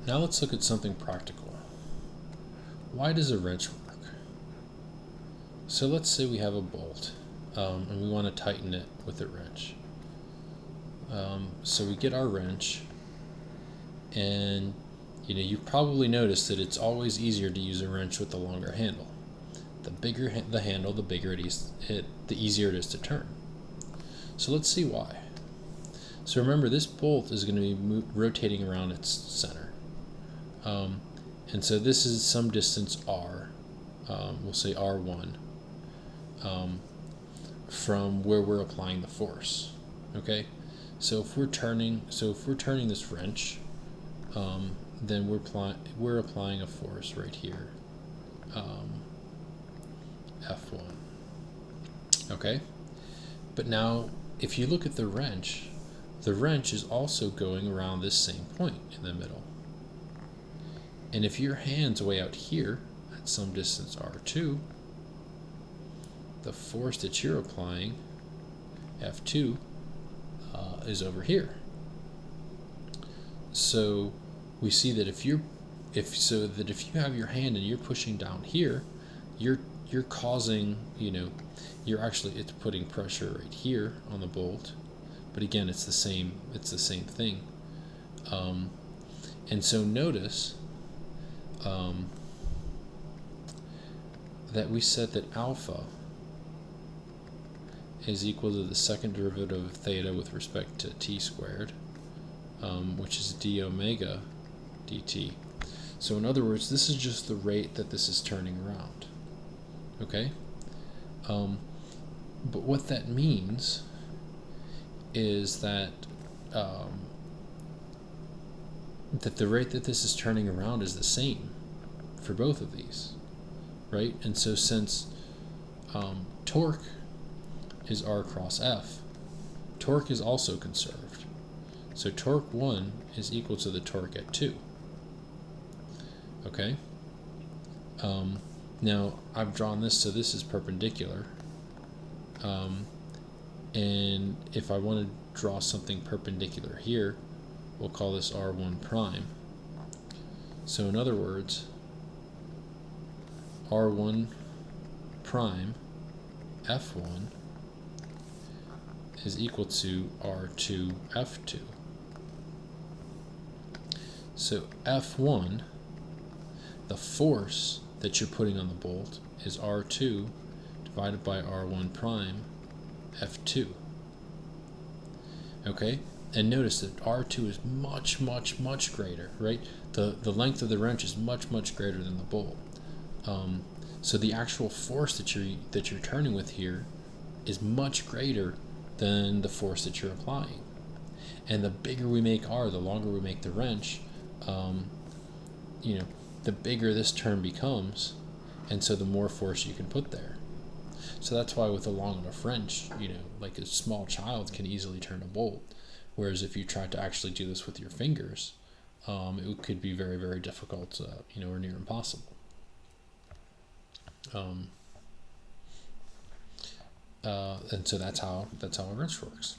Now let's look at something practical. Why does a wrench work? So let's say we have a bolt and we want to tighten it with a wrench. So we get our wrench, and you've probably noticed that it's always easier to use a wrench with the longer handle. The bigger the handle, the bigger the easier it is to turn. So let's see why. So remember, this bolt is going to be rotating around its center. And so this is some distance r, we'll say r1, from where we're applying the force. Okay, so if we're turning this wrench, then we're applying a force right here, F1. Okay, but now if you look at the wrench is also going around this same point in the middle. And if your hand's way out here at some distance r2, the force that you're applying, F2, is over here. So we see that if you have your hand and you're pushing down here, you're causing, it's putting pressure right here on the bolt. But again, it's the same thing. And so notice that we said that alpha is equal to the second derivative of theta with respect to t squared, which is d omega dt. So in other words, this is just the rate that this is turning around. Okay? But what that means is that that the rate that this is turning around is the same for both of these, right? And so since torque is r cross F, torque is also conserved. So torque 1 is equal to the torque at 2. Okay? Now I've drawn this so this is perpendicular. And if I want to draw something perpendicular here, we'll call this R1 prime. So in other words, R1 prime F1 is equal to R2 F2. So F1, the force that you're putting on the bolt, is R2 divided by R1 prime F2. Okay, and notice that R2 is much, much, much greater, right? The length of the wrench is much, much greater than the bolt. So the actual force that you're turning with here is much greater than the force that you're applying. And the bigger we make R, the longer we make the wrench, the bigger this turn becomes, and so the more force you can put there. So that's why with a long enough wrench, like a small child can easily turn a bolt. Whereas if you try to actually do this with your fingers, it could be very, very difficult, or near impossible. And so that's how a wrench works.